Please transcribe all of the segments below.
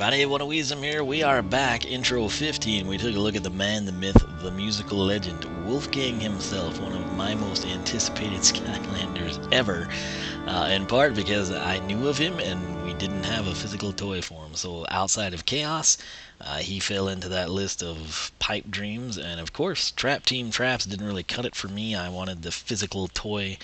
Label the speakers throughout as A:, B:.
A: everybody, what a Wisdom here. We are back, intro 15. We took a look at the man, the myth, the musical legend, Wolfgang himself, one of my most anticipated Skylanders ever, in part because I knew of him and we didn't have a physical toy for him. So outside of Chaos, he fell into that list of pipe dreams, and of course, Trap Team Traps didn't really cut it for me. I wanted the physical toy,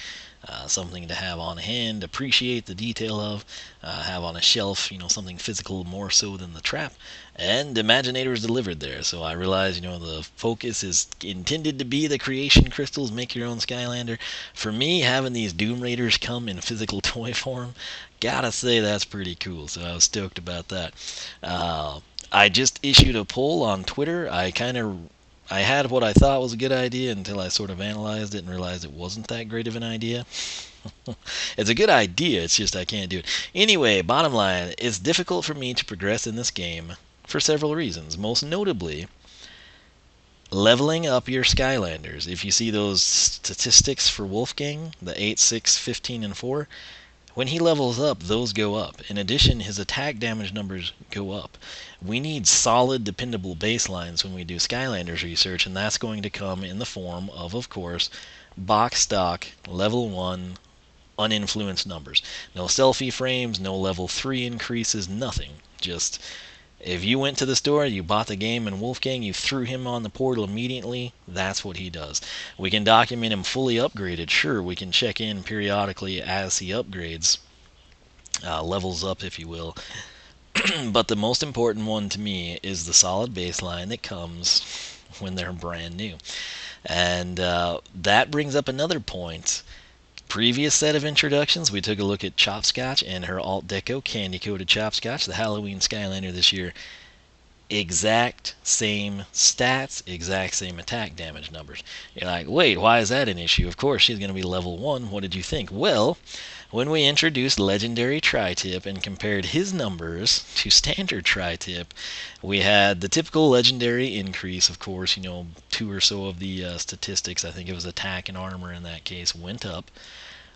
A: something to have on hand, appreciate the detail of, have on a shelf, something physical more so than the trap. And Imaginators delivered there, so I realized, the focus is intended to be the creation crystals, make your own Skylander. For me, having these Doom Raiders come in physical toy form, gotta say that's pretty cool, so I was stoked about that. I just issued a poll on Twitter. I had what I thought was a good idea until I sort of analyzed it and realized it wasn't that great of an idea. It's a good idea, it's just I can't do it. Anyway, bottom line, it's difficult for me to progress in this game for several reasons. Most notably, leveling up your Skylanders. If you see those statistics for Wolfgang, the 8, 6, 15, and 4, when he levels up, those go up. In addition, his attack damage numbers go up. We need solid, dependable baselines when we do Skylanders research, and that's going to come in the form of course, box stock, level 1, uninfluenced numbers. No selfie frames, no level 3 increases, nothing. Just, if you went to the store, you bought the game and Wolfgang, you threw him on the portal immediately, that's what he does. We can document him fully upgraded, sure, we can check in periodically as he upgrades, levels up if you will. But the most important one to me is the solid baseline that comes when they're brand new. And that brings up another point. Previous set of introductions, we took a look at Chopscotch and her Alt-Deco candy-coated Chopscotch, the Halloween Skylander this year. Exact same stats, exact same attack damage numbers. You're like, wait, why is that an issue? Of course, she's going to be level 1. What did you think? Well, when we introduced Legendary Tri-Tip and compared his numbers to Standard Tri-Tip, we had the typical Legendary increase, of course, 2 or so of the statistics, I think it was attack and armor in that case, went up.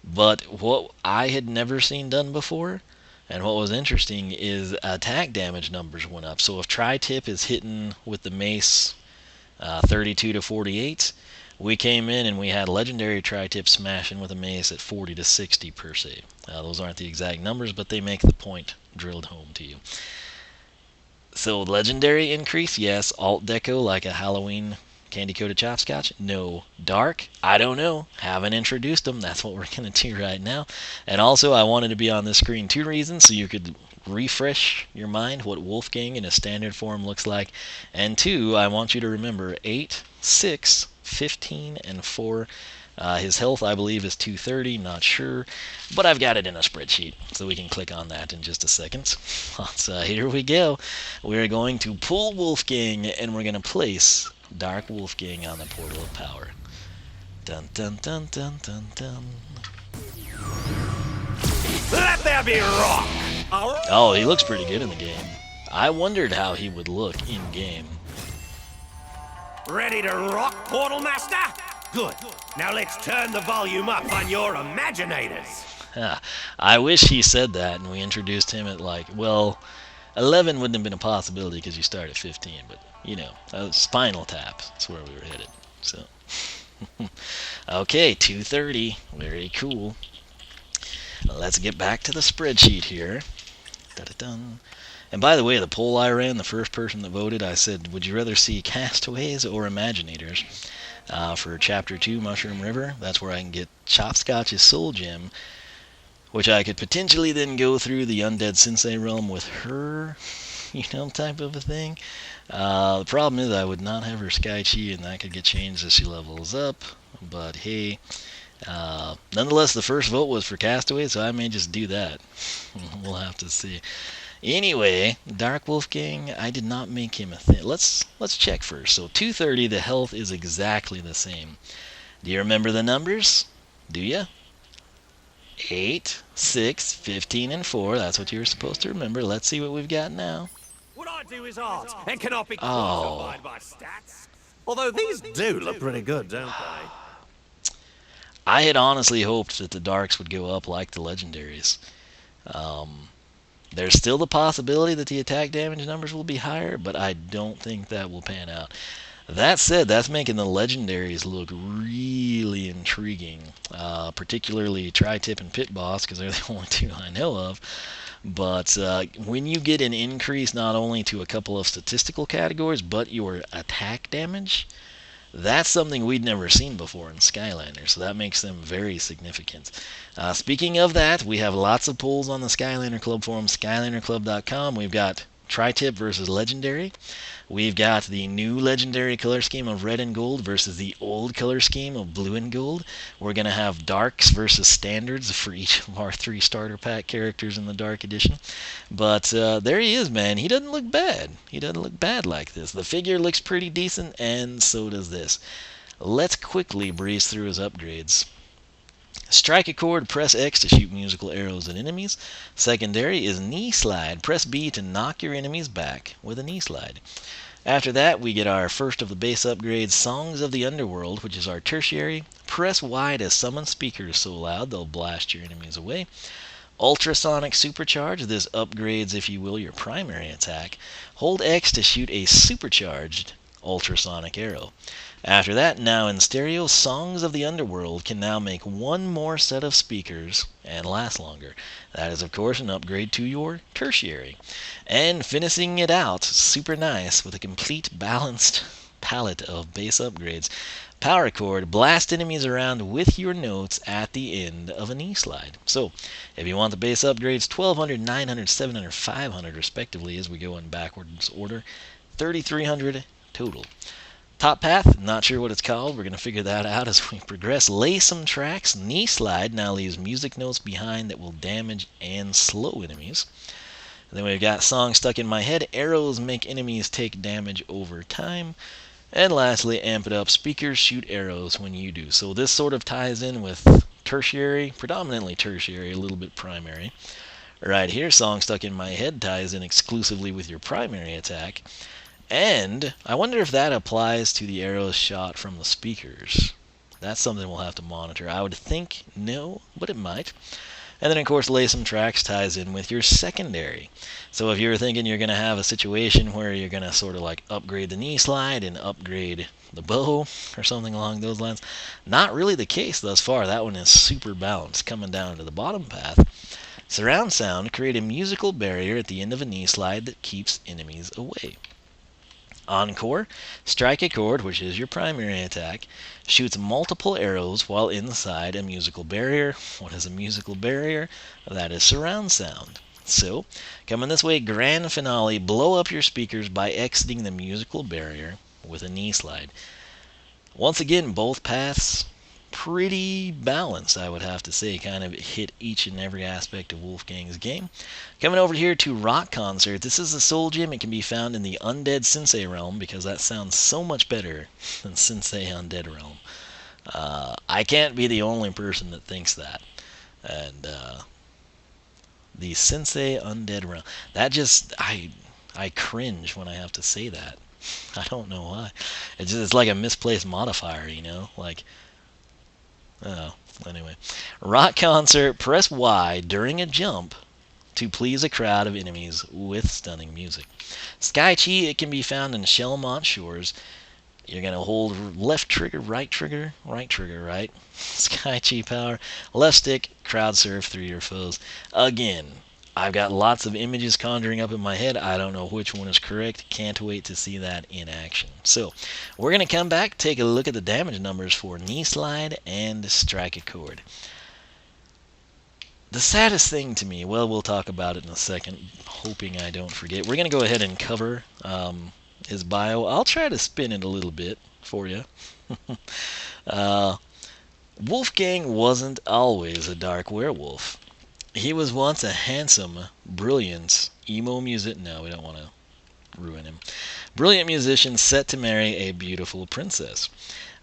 A: But what I had never seen done before, and what was interesting, is attack damage numbers went up. So if Tri-Tip is hitting with the mace 32 to 48, we came in and we had Legendary Tri-Tip smashing with a mace at 40 to 60 per se. Those aren't the exact numbers, but they make the point drilled home to you. So Legendary increase, yes. Alt-Deco like a Halloween candy-coated Chopscotch? No. Dark? I don't know. Haven't introduced them. That's what we're going to do right now. And also, I wanted to be on this screen 2 reasons, so you could refresh your mind what Wolfgang in a standard form looks like. And 2, I want you to remember 8, 6, 15, and 4. His health, I believe, is 230, not sure, but I've got it in a spreadsheet, so we can click on that in just a second. So here we go. We're going to pull Wolfgang, and we're going to place Dark Wolfgang on the Portal of Power. Dun dun dun dun dun dun.
B: Let there be rock!
A: Oh, he looks pretty good in the game. I wondered how he would look in-game.
B: Ready to rock, Portal Master? Good. Now let's turn the volume up on your Imaginators.
A: I wish he said that and we introduced him at 11 wouldn't have been a possibility because you start at 15, but Spinal Tap. That's where we were headed. So, okay, 230. Very cool. Let's get back to the spreadsheet here. Da-da-dun. And by the way, the poll I ran, the first person that voted, I said, would you rather see Castaways or Imaginators? For Chapter 2, Mushroom River, that's where I can get Chopscotch's Soul Gem, which I could potentially then go through the Undead Sensei realm with her, type of a thing. The problem is I would not have her Sky Chi, and that could get changed as she levels up, but hey, nonetheless, the first vote was for Castaway, so I may just do that. We'll have to see. Anyway, Dark Wolfgang, I did not make him a thing. Let's check first. So 230, the health is exactly the same. Do you remember the numbers? Do you? 8, 6, 15, and 4. That's what you were supposed to remember. Let's see what we've got now.
B: What I do is art, and cannot be quantified by stats. Although these do look pretty good, don't they?
A: I had honestly hoped that the Darks would go up like the Legendaries. There's still the possibility that the attack damage numbers will be higher, but I don't think that will pan out. That said, that's making the legendaries look really intriguing, particularly Tri-Tip and Pit Boss, because they're the only two I know of. But when you get an increase not only to a couple of statistical categories, but your attack damage, that's something we'd never seen before in Skylanders, so that makes them very significant. Speaking of that, we have lots of polls on the Skylander Club forum, SkylanderClub.com. We've got Tri-Tip versus Legendary. We've got the new Legendary color scheme of red and gold versus the old color scheme of blue and gold. We're going to have Darks versus Standards for each of our 3 starter pack characters in the Dark Edition. But there he is, man. He doesn't look bad. He doesn't look bad like this. The figure looks pretty decent, and so does this. Let's quickly breeze through his upgrades. Strike a chord, press X to shoot musical arrows at enemies. Secondary is knee slide. Press B to knock your enemies back with a knee slide. After that, we get our first of the base upgrades, Songs of the Underworld, which is our tertiary. Press Y to summon speakers so loud they'll blast your enemies away. Ultrasonic Supercharge. This upgrades, if you will, your primary attack. Hold X to shoot a supercharged ultrasonic arrow. After that, now in stereo, Songs of the Underworld can now make one more set of speakers and last longer. That is, of course, an upgrade to your tertiary. And finishing it out, super nice, with a complete balanced palette of base upgrades. Power chord, blast enemies around with your notes at the end of a knee slide. So, if you want the base upgrades, 1200, 900, 700, 500 respectively as we go in backwards order. 3300 total. Top path, not sure what it's called. We're going to figure that out as we progress. Lay some tracks. Knee slide now leaves music notes behind that will damage and slow enemies. And then we've got Song Stuck in My Head. Arrows make enemies take damage over time. And lastly, Amp It Up. Speakers shoot arrows when you do. So this sort of ties in with tertiary, predominantly tertiary, a little bit primary. Right here, Song Stuck in My Head ties in exclusively with your primary attack. And I wonder if that applies to the arrows shot from the speakers. That's something we'll have to monitor. I would think no, but it might. And then, of course, Lay Some Tracks ties in with your secondary. So if you're thinking you're going to have a situation where you're going to sort of like upgrade the knee slide and upgrade the bow or something along those lines, not really the case thus far. That one is super balanced. Coming down to the bottom path, Surround Sound, create a musical barrier at the end of a knee slide that keeps enemies away. Encore, strike a chord, which is your primary attack, shoots multiple arrows while inside a musical barrier. What is a musical barrier? That is surround sound. So, coming this way, grand finale, blow up your speakers by exiting the musical barrier with a knee slide. Once again, both paths pretty balanced, I would have to say. Kind of hit each and every aspect of Wolfgang's game. Coming over here to Rock Concert. This is a soul gem. It can be found in the Undead Sensei realm because that sounds so much better than Sensei Undead realm. I can't be the only person that thinks that. And the Sensei Undead realm. That just, I cringe when I have to say that. I don't know why. It's like a misplaced modifier, you know? Like, oh, anyway. Rock Concert, press Y during a jump to please a crowd of enemies with stunning music. Sky Chi, it can be found in Shelmont Shores. You're going to hold left trigger, right. Sky Chi power, left stick, crowd surf through your foes. Again, I've got lots of images conjuring up in my head. I don't know which one is correct. Can't wait to see that in action. So, we're going to come back, take a look at the damage numbers for Knee Slide and Strike a Chord. The saddest thing to me, well, we'll talk about it in a second, hoping I don't forget. We're going to go ahead and cover his bio. I'll try to spin it a little bit for you. Wolfgang wasn't always a dark werewolf. He was once a handsome, brilliant, emo music. No, we don't want to ruin him. Brilliant musician set to marry a beautiful princess.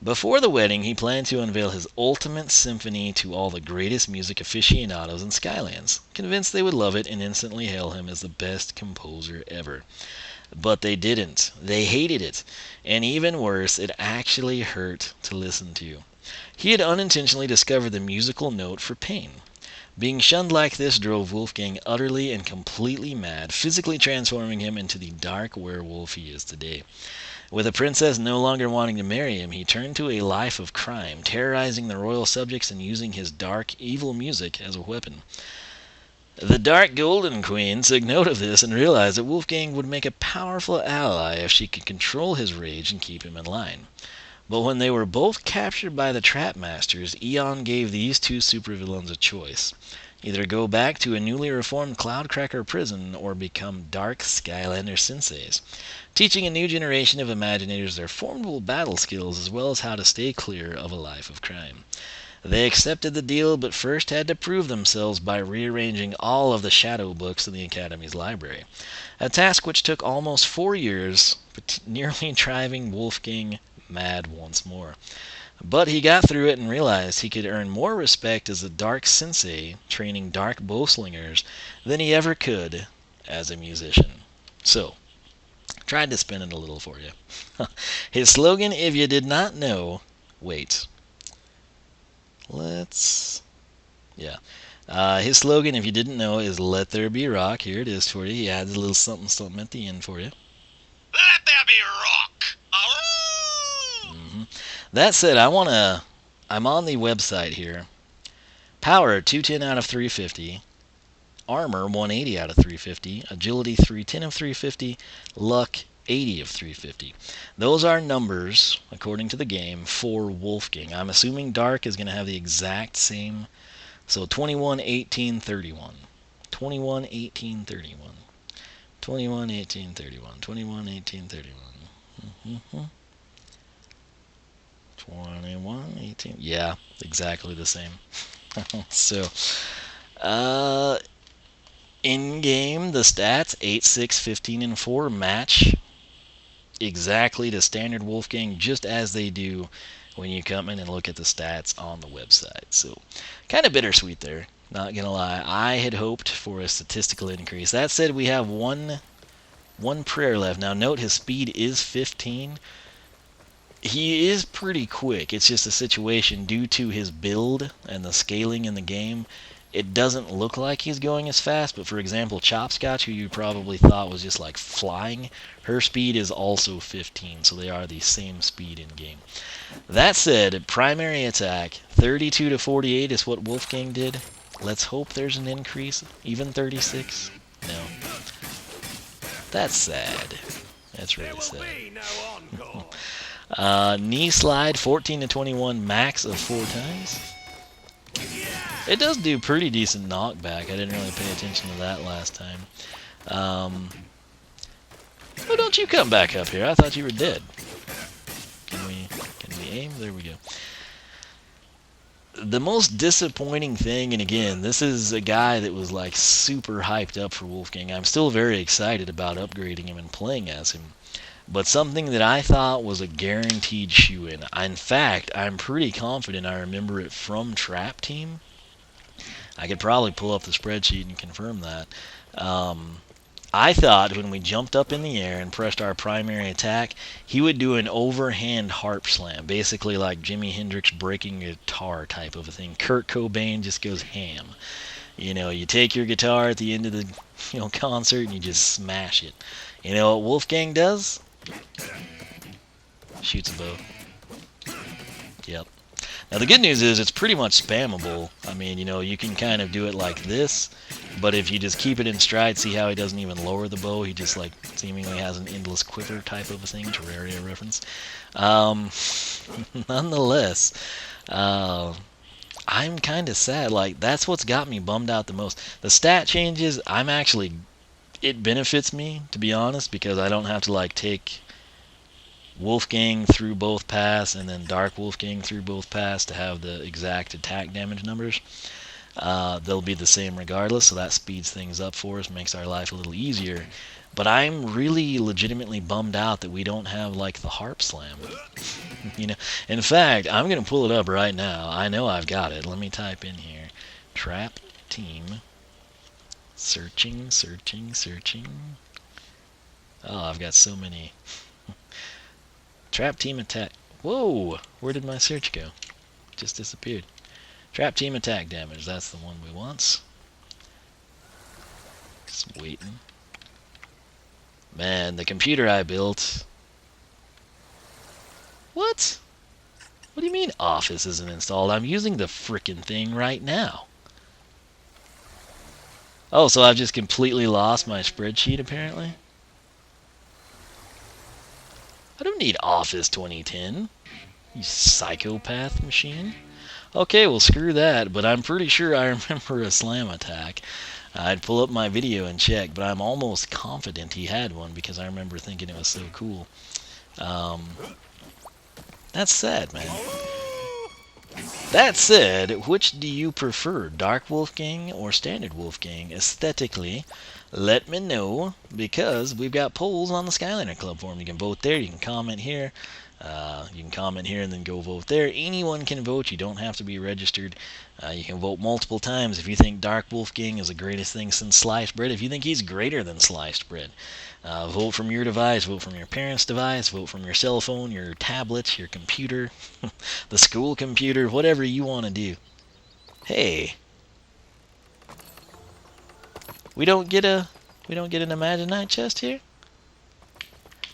A: Before the wedding, he planned to unveil his ultimate symphony to all the greatest music aficionados in Skylands, convinced they would love it and instantly hail him as the best composer ever. But they didn't. They hated it. And even worse, it actually hurt to listen to. He had unintentionally discovered the musical note for pain. Being shunned like this drove Wolfgang utterly and completely mad, physically transforming him into the dark werewolf he is today. With the princess no longer wanting to marry him, he turned to a life of crime, terrorizing the royal subjects and using his dark, evil music as a weapon. The Dark Golden Queen took note of this and realized that Wolfgang would make a powerful ally if she could control his rage and keep him in line. But when they were both captured by the Trap Masters, Eon gave these two supervillains a choice. Either go back to a newly reformed Cloudcracker prison or become Dark Skylander senseis, teaching a new generation of Imaginators their formidable battle skills as well as how to stay clear of a life of crime. They accepted the deal, but first had to prove themselves by rearranging all of the shadow books in the Academy's library, a task which took almost 4 years, nearly driving Wolfgang mad once more. But he got through it and realized he could earn more respect as a dark sensei training dark bowslingers than he ever could as a musician. So, tried to spin it a little for you. His slogan, if you did not know, wait. His slogan, if you didn't know, is "Let there be rock." Here it is for you. He adds a little something, something at the end for you.
B: Let there be rock.
A: That said, I'm on the website here. Power 210 out of 350. Armor 180 out of 350. Agility 310 of 350. Luck 80 of 350. Those are numbers, according to the game, for Wolfgang. I'm assuming Dark is going to have the exact same. So 21, 18, 31. 21, 18, 31. 21, 18, 31. 21, 18, 31. 21, 18. Yeah, exactly the same. So, in-game, the stats 8, 6, 15, and 4 match exactly to standard Wolfgang, just as they do when you come in and look at the stats on the website. So, kind of bittersweet there, not gonna lie. I had hoped for a statistical increase. That said, we have one prayer left. Now, note his speed is 15. He is pretty quick. It's just a situation due to his build and the scaling in the game. It doesn't look like he's going as fast, but for example, Chopscotch, who you probably thought was just like flying, her speed is also 15, so they are the same speed in game. That said, primary attack 32 to 48 is what Wolfgang did. Let's hope there's an increase, even 36. No. That's sad. That's really sad. Knee slide 14 to 21, max of 4 times. It does do pretty decent knockback. I didn't really pay attention to that last time. Oh, don't you come back up here? I thought you were dead. Can we aim? There we go. The most disappointing thing, and again, this is a guy that was like super hyped up for Wolfgang. I'm still very excited about upgrading him and playing as him. But something that I thought was a guaranteed shoe-in. In fact, I'm pretty confident I remember it from Trap Team. I could probably pull up the spreadsheet and confirm that. I thought when we jumped up in the air and pressed our primary attack, he would do an overhand harp slam, basically like Jimi Hendrix breaking a guitar type of a thing. Kurt Cobain just goes ham. You know, you take your guitar at the end of the concert and you just smash it. You know what Wolfgang does? Shoots a bow. Yep. Now the good news is it's pretty much spammable. I mean, you can kind of do it like this, but if you just keep it in stride, see how he doesn't even lower the bow? He just like seemingly has an endless quiver type of a thing, Terraria reference. Nonetheless, I'm kind of sad. Like, that's what's got me bummed out the most. The stat changes, it benefits me, to be honest, because I don't have to like take Wolfgang through both paths and then Dark Wolfgang through both paths to have the exact attack damage numbers. They'll be the same regardless, so that speeds things up for us, makes our life a little easier. But I'm really legitimately bummed out that we don't have like the harp slam. In fact, I'm gonna pull it up right now. I know I've got it. Let me type in here, Trap Team. Searching. Oh, I've got so many. Trap Team attack. Whoa! Where did my search go? Just disappeared. Trap team attack damage. That's the one we want. Just waiting. Man, the computer I built... What? What do you mean Office isn't installed? I'm using the frickin' thing right now. Oh, so I've just completely lost my spreadsheet, apparently? I don't need Office 2010, you psychopath machine. Okay, well, screw that, but I'm pretty sure I remember a slam attack. I'd pull up my video and check, but I'm almost confident he had one because I remember thinking it was so cool. That's sad, man. That said, which do you prefer, Dark Wolfgang or Standard Wolfgang? Aesthetically, let me know, because we've got polls on the Skylander Club forum. You can vote there, you can comment here. You can comment here and then go vote there. Anyone can vote. You don't have to be registered. You can vote multiple times if you think Dark Wolfgang is the greatest thing since sliced bread. If you think he's greater than sliced bread. Vote from your device. Vote from your parents' device. Vote from your cell phone, your tablets, your computer, the school computer, whatever you want to do. Hey. We don't get an Imaginite chest here?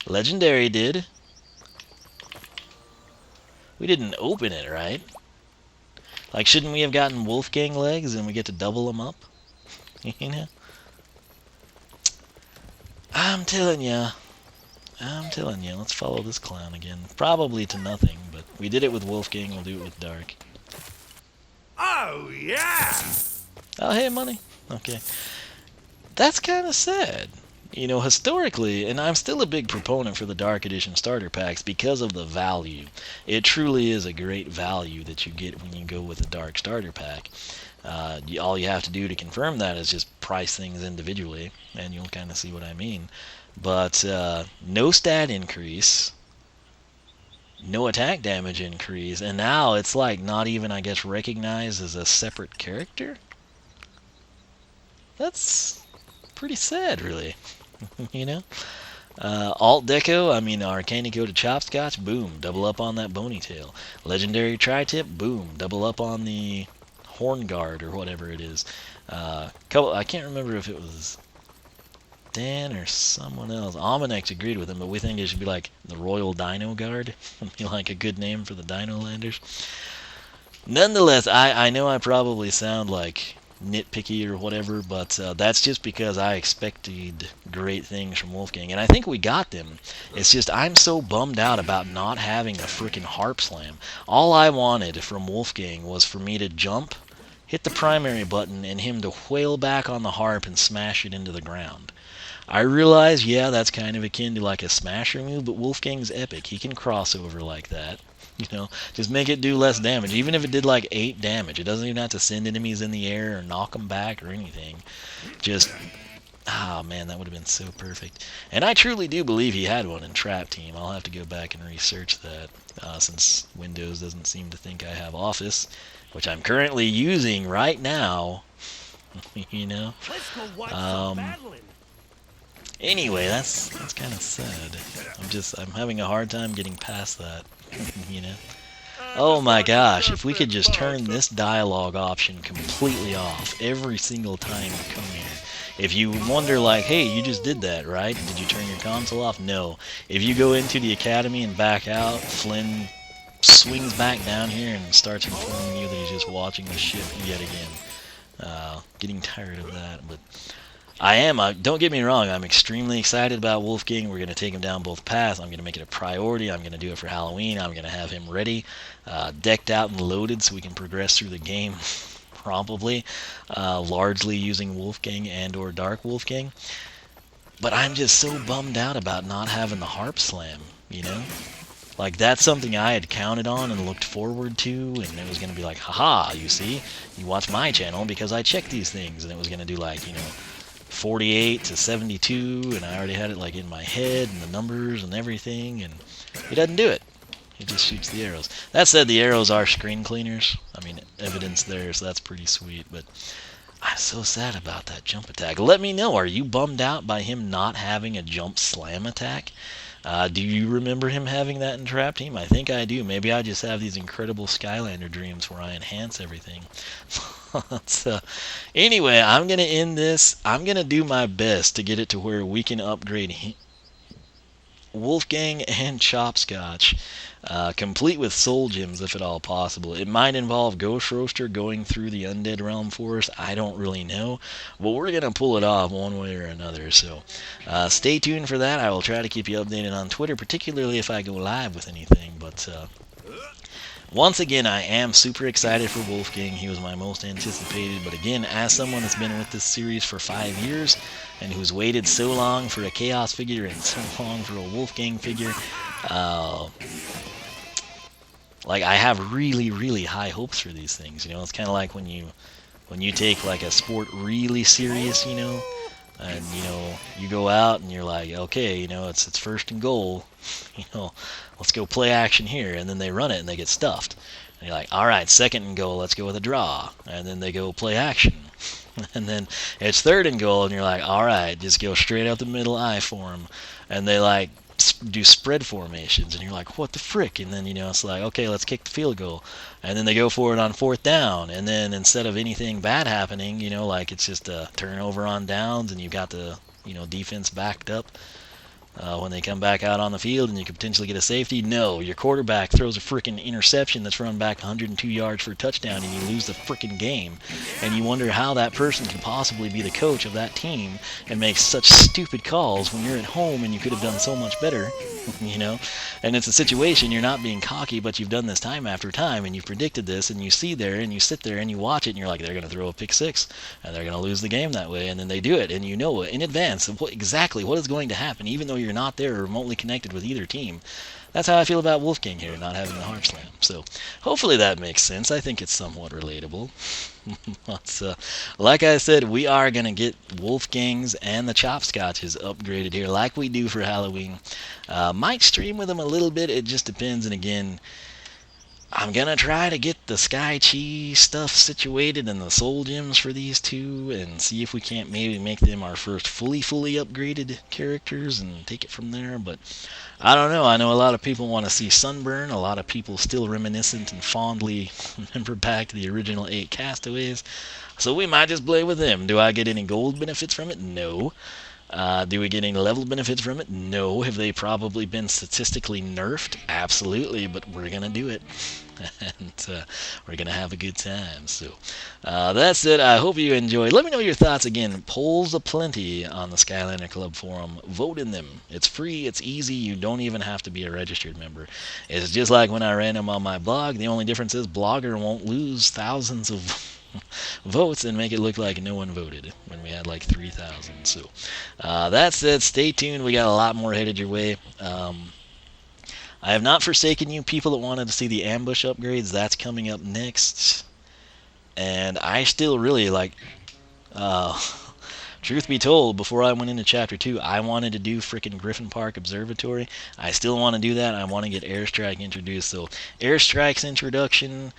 A: Legendary did. We didn't open it, right? Like, shouldn't we have gotten Wolfgang legs and we get to double them up? You know? I'm telling ya. Let's follow this clown again. Probably to nothing, but we did it with Wolfgang, we'll do it with Dark.
B: Oh, yeah!
A: Oh, hey, money. Okay. That's kind of sad. You know, historically, and I'm still a big proponent for the Dark Edition starter packs because of the value. It truly is a great value that you get when you go with a Dark starter pack. All you have to do to confirm that is just price things individually, and you'll kind of see what I mean. But no stat increase, no attack damage increase, and now it's like not even, I guess, recognized as a separate character? That's pretty sad, really. You know? Alt-Deco, I mean, Arcanico to Chopscotch, boom, double up on that bony tail. Legendary Tri-Tip, boom, double up on the Horn Guard, or whatever it is. I can't remember if it was Dan or someone else. Almanax agreed with him, but we think it should be like the Royal Dino Guard. Would be like a good name for the Dino Landers. Nonetheless, I know I probably sound like nitpicky or whatever, but that's just because I expected great things from Wolfgang, and I think we got them. It's just I'm so bummed out about not having a freaking harp slam. All I wanted from Wolfgang was for me to jump, hit the primary button, and him to whale back on the harp and smash it into the ground. I realize, yeah, that's kind of akin to like a smasher move, but Wolfgang's epic. He can cross over like that. You know, just make it do less damage. Even if it did like 8 damage, it doesn't even have to send enemies in the air or knock them back or anything. Just, man, that would have been so perfect. And I truly do believe he had one in Trap Team. I'll have to go back and research that, since Windows doesn't seem to think I have Office, which I'm currently using right now. You know? Anyway, that's kind of sad. I'm having a hard time getting past that. You know? Oh my gosh, if we could just turn this dialogue option completely off every single time you come here. If you wonder like, hey, you just did that, right? Did you turn your console off? No. If you go into the academy and back out, Flynn swings back down here and starts informing you that he's just watching the ship yet again. Getting tired of that, but don't get me wrong, I'm extremely excited about Wolfgang. We're going to take him down both paths. I'm going to make it a priority. I'm going to do it for Halloween. I'm going to have him ready, decked out and loaded so we can progress through the game probably, largely using Wolfgang and or Dark Wolfgang. But I'm just so bummed out about not having the harp slam, you know? Like, that's something I had counted on and looked forward to, and it was going to be like, haha, you see, you watch my channel because I check these things, and it was going to do like, 48 to 72, and I already had it like in my head and the numbers and everything, and it doesn't do it. It just shoots the arrows. That said, the arrows are screen cleaners. I mean, evidence there, so that's pretty sweet, but I'm so sad about that jump attack. Let me know, are you bummed out by him not having a jump slam attack? Do you remember him having that in Trap Team? I think I do. Maybe I just have these incredible Skylander dreams where I enhance everything. So, anyway, I'm going to end this. I'm going to do my best to get it to where we can upgrade Wolfgang and Chopscotch, complete with soul gems if at all possible. It might involve Ghost Roaster going through the Undead Realm Forest. I don't really know, but we're going to pull it off one way or another. So stay tuned for that. I will try to keep you updated on Twitter, particularly if I go live with anything. But once again, I am super excited for Wolfgang. He was my most anticipated, but again, as someone that's been with this series for 5 years and who's waited so long for a Chaos figure and so long for a Wolfgang figure, like, I have really, really high hopes for these things. You know, it's kind of like when you take like a sport really serious, you know, and you know you go out and you're like, okay, you know, it's first and goal, you know, let's go play action here, and then they run it and they get stuffed, and you're like, all right, second and goal, let's go with a draw, and then they go play action, and then it's third and goal, and you're like, all right, just go straight up the middle I form, and they like do spread formations, and you're like, what the frick? And then, you know, it's like, okay, let's kick the field goal, and then they go for it on fourth down, and then instead of anything bad happening, you know, like it's just a turnover on downs, and you've got the, you know, defense backed up when they come back out on the field, and you could potentially get a safety. No, your quarterback throws a freaking interception that's run back 102 yards for a touchdown, and you lose the freaking game. And you wonder how that person could possibly be the coach of that team and make such stupid calls when you're at home and you could have done so much better, you know? And it's a situation, you're not being cocky, but you've done this time after time, and you've predicted this, and you see there, and you sit there, and you watch it, and you're like, they're going to throw a pick six, and they're going to lose the game that way, and then they do it, and you know in advance of exactly what is going to happen, even though you're not there or remotely connected with either team. That's how I feel about Wolfgang here, not having the Heart Slam. So hopefully that makes sense. I think it's somewhat relatable. But, like I said, we are going to get Wolfgangs and the Chopscotches upgraded here like we do for Halloween. Might stream with them a little bit. It just depends. And again, I'm going to try to get the Sky Chi stuff situated and the soul gems for these two and see if we can't maybe make them our first fully upgraded characters and take it from there. But I don't know. I know a lot of people want to see Sunburn. A lot of people still reminiscent and fondly remember back to the original 8 Castaways. So we might just play with them. Do I get any gold benefits from it? No. Do we get any level benefits from it? No. Have they probably been statistically nerfed? Absolutely, but we're going to do it. And we're going to have a good time. So that's it. I hope you enjoyed. Let me know your thoughts. Again, polls aplenty on the Skylander Club forum. Vote in them. It's free. It's easy. You don't even have to be a registered member. It's just like when I ran them on my blog. The only difference is Blogger won't lose thousands of votes and make it look like no one voted when we had like 3,000. So that's it. Stay tuned. We got a lot more headed your way. I have not forsaken you, people that wanted to see the ambush upgrades. That's coming up next. And I still really like, truth be told, before I went into Chapter 2, I wanted to do frickin' Griffin Park Observatory. I still want to do that. I want to get Airstrike introduced. So Airstrike's introduction,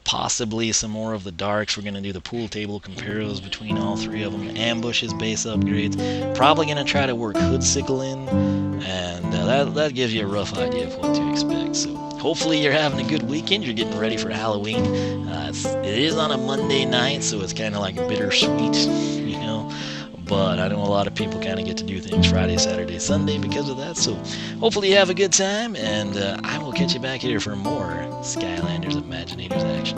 A: possibly some more of the darks. We're going to do the pool table comparos between all three of them. Ambushes, base upgrades. Probably going to try to work Hoodsickle in. And that gives you a rough idea of what to expect. So hopefully you're having a good weekend. You're getting ready for Halloween. It is on a Monday night, so it's kind of like bittersweet, you know. But I know a lot of people kind of get to do things Friday, Saturday, Sunday because of that. So hopefully you have a good time, and I will catch you back here for more Skylanders Imaginators action.